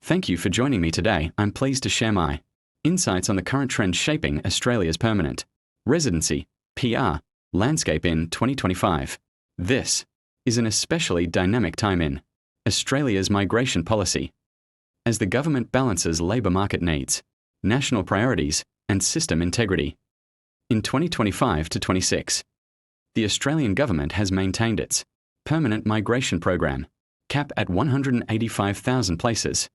Thank you for joining me today. I'm pleased to share my insights on the current trends shaping Australia's permanent residency (PR) landscape in 2025. This is an especially dynamic time in Australia's migration policy, as the government balances labour market needs, national priorities, and system integrity. In 2025 to 26, the Australian government has maintained its permanent migration program cap at 185,000 places,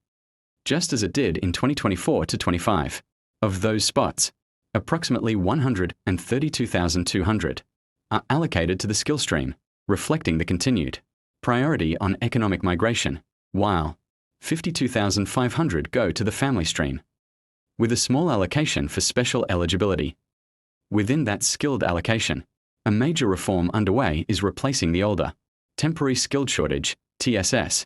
just as it did in 2024 to 25. Of those spots, approximately 132,200 are allocated to the skill stream, reflecting the continued priority on economic migration, while 52,500 go to the family stream, with a small allocation for special eligibility. Within that skilled allocation, a major reform underway is replacing the older Temporary Skilled Shortage (TSS)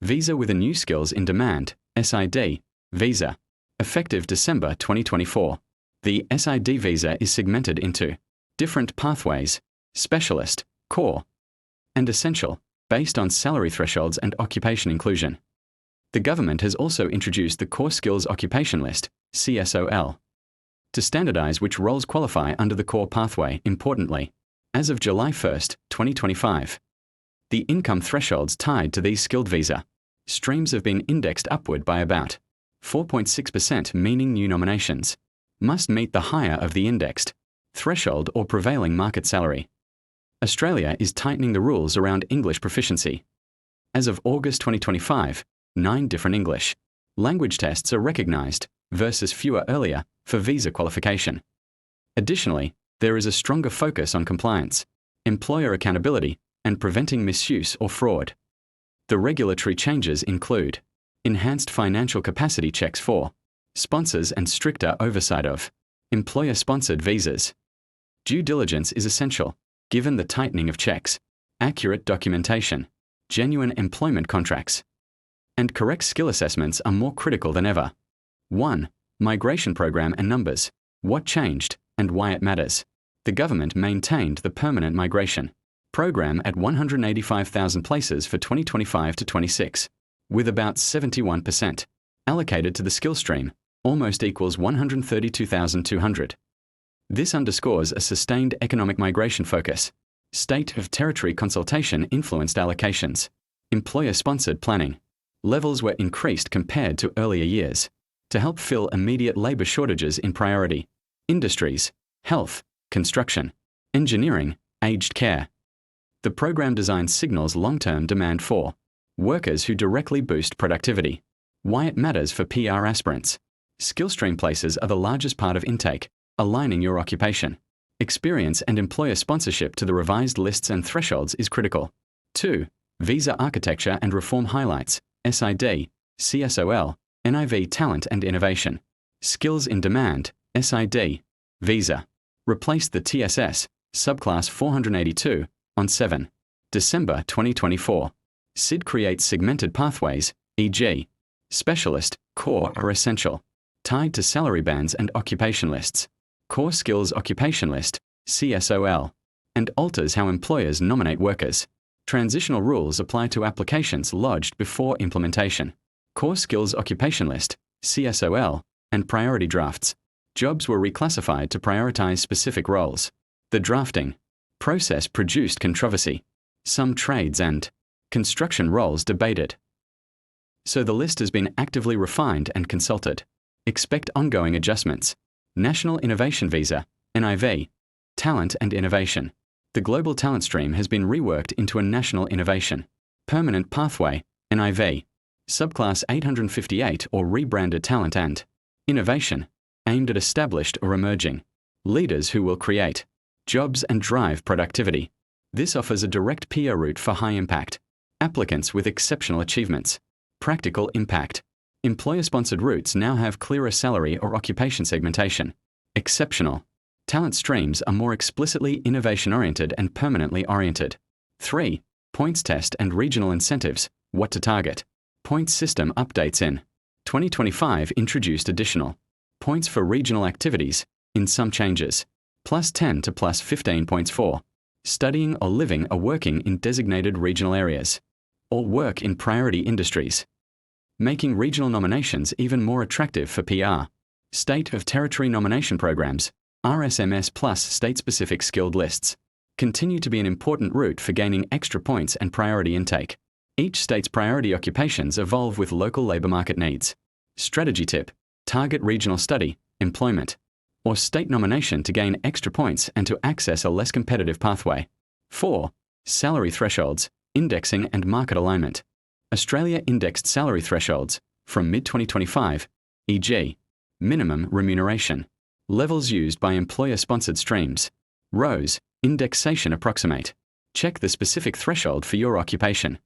visa with a new Skills in Demand (SID) visa, effective December 2024. The SID visa is segmented into different pathways: specialist, core, and essential, based on salary thresholds and occupation inclusion. The government has also introduced the Core Skills Occupation List (CSOL) to standardise which roles qualify under the core pathway. Importantly, as of July 1, 2025, the income thresholds tied to these skilled visa streams have been indexed upward by about 4.6%, meaning new nominations must meet the higher of the indexed threshold or prevailing market salary. Australia is tightening the rules around English proficiency. As of August 2025, 9 different English language tests are recognised, versus fewer earlier, for visa qualification. Additionally, there is a stronger focus on compliance, employer accountability, and preventing misuse or fraud. The regulatory changes include enhanced financial capacity checks for sponsors and stricter oversight of employer-sponsored visas. Due diligence is essential, given the tightening of checks, accurate documentation, genuine employment contracts, and correct skill assessments are more critical than ever. 1. Migration program and numbers. What changed and why it matters. The government maintained the permanent migration program at 185,000 places for 2025 to 26, with about 71% allocated to the skill stream, almost equals 132,200. This underscores a sustained economic migration focus. State of territory consultation influenced allocations. Employer-sponsored planning levels were increased compared to earlier years to help fill immediate labour shortages in priority industries: health, construction, engineering, aged care. The program design signals long-term demand for workers who directly boost productivity. Why it matters for PR aspirants. Skill stream places are the largest part of intake, aligning your occupation, experience and employer sponsorship to the revised lists and thresholds is critical. 2. Visa architecture and reform highlights. SID, CSOL, NIV talent and innovation. Skills in demand, SID, visa. Replaced the TSS, subclass 482, on 7 December 2024. SID creates segmented pathways, e.g., specialist, core or essential, tied to salary bands and occupation lists. Core Skills Occupation List, CSOL, and alters how employers nominate workers. Transitional rules apply to applications lodged before implementation. Core Skills Occupation List, CSOL, and priority drafts. Jobs were reclassified to prioritise specific roles. The drafting process produced controversy. Some trades and construction roles debated. So the list has been actively refined and consulted. Expect ongoing adjustments. National Innovation Visa, NIV, Talent and Innovation. The global talent stream has been reworked into a National Innovation Permanent Pathway, NIV, subclass 858 or rebranded Talent and Innovation, aimed at established or emerging leaders who will create jobs and drive productivity. This offers a direct PR route for high-impact applicants with exceptional achievements. Practical impact. Employer-sponsored routes now have clearer salary or occupation segmentation. Exceptional talent streams are more explicitly innovation-oriented and permanently oriented. 3. Points test and regional incentives. What to target. Points system updates in 2025 introduced additional points for regional activities, in some changes, +10 to +15 points for studying or living or working in designated regional areas, or work in priority industries. making regional nominations even more attractive for PR. State of Territory Nomination Programs, RSMS plus state-specific skilled lists, continue to be an important route for gaining extra points and priority intake. Each state's priority occupations evolve with local labour market needs. Strategy tip: target regional study, employment, or state nomination to gain extra points and to access a less competitive pathway. 4. Salary thresholds, indexing and market alignment. Australia indexed salary thresholds from mid-2025, e.g., minimum remuneration, levels used by employer-sponsored streams, rows, indexation approximate. Check the specific threshold for your occupation.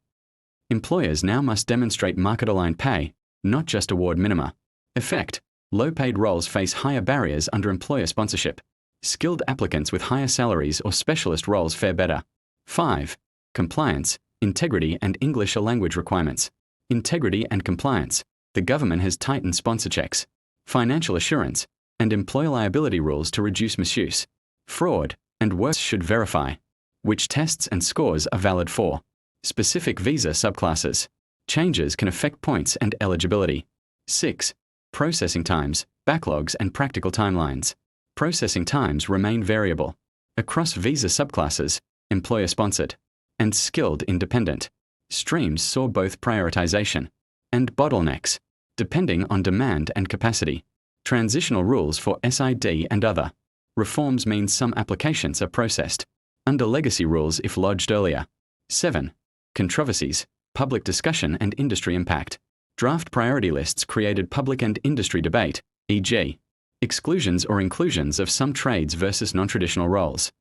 Employers now must demonstrate market-aligned pay, not just award minima. Effect: low-paid roles face higher barriers under employer sponsorship. Skilled applicants with higher salaries or specialist roles fare better. 5. Compliance, integrity and English language requirements. Integrity and compliance. The government has tightened sponsor checks, financial assurance, and employer liability rules to reduce misuse, fraud, and worse should verify which tests and scores are valid for specific visa subclasses. Changes can affect points and eligibility. 6. Processing times, backlogs and practical timelines. Processing times remain variable across visa subclasses, employer-sponsored, and skilled independent. Streams saw both prioritization and bottlenecks, depending on demand and capacity. Transitional rules for SID and other reforms mean some applications are processed under legacy rules if lodged earlier. 7. Controversies, public discussion and industry impact. Draft priority lists created public and industry debate, e.g., exclusions or inclusions of some trades versus non-traditional roles,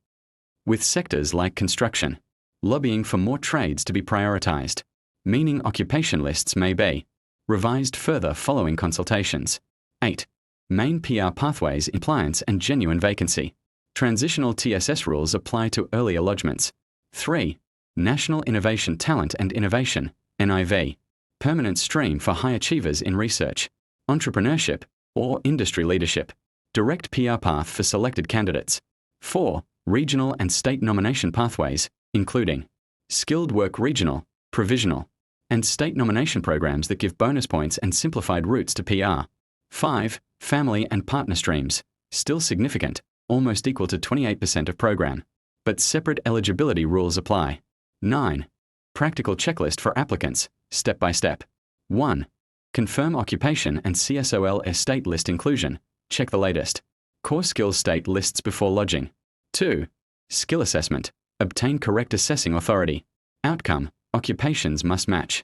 with sectors like construction lobbying for more trades to be prioritized, meaning occupation lists may be revised further following consultations. 8. Main PR pathways, compliance and genuine vacancy. Transitional TSS rules apply to earlier lodgements. 3. National Innovation Talent and Innovation, NIV. Permanent stream for high achievers in research, entrepreneurship, or industry leadership. Direct PR path for selected candidates. 4. Regional and state nomination pathways, including skilled work regional, provisional, and state nomination programs that give bonus points and simplified routes to PR. 5. Family and partner streams, still significant, almost equal to 28% of program, but separate eligibility rules apply. 9. Practical checklist for applicants, step by step. 1. Confirm occupation and CSOL state list inclusion, check the latest core skills state lists before lodging. 2. Skill assessment, obtain correct assessing authority. Outcome, occupations must match.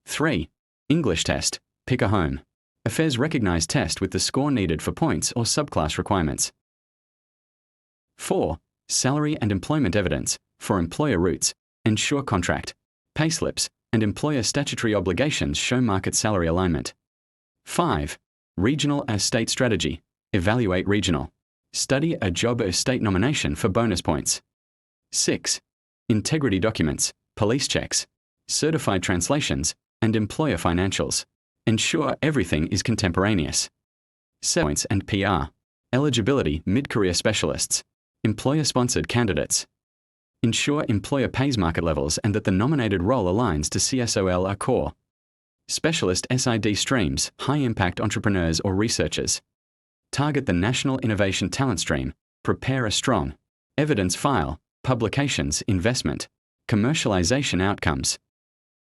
3. English test, pick a home. Affairs recognized test with the score needed for points or subclass requirements. 4. Salary and employment evidence, for employer routes, ensure contract, payslips, and employer statutory obligations show market salary alignment. 5. Regional as state strategy, evaluate regional, study a job or state nomination for bonus points. 6. Integrity documents, police checks, certified translations, and employer financials. Ensure everything is contemporaneous. 7. Points and PR. Eligibility, mid-career specialists, employer-sponsored candidates. Ensure employer pays market levels and that the nominated role aligns to CSOL are core. Specialist SID streams, high-impact entrepreneurs or researchers. Target the National Innovation Talent Stream. Prepare a strong evidence file, publications, investment, commercialization outcomes.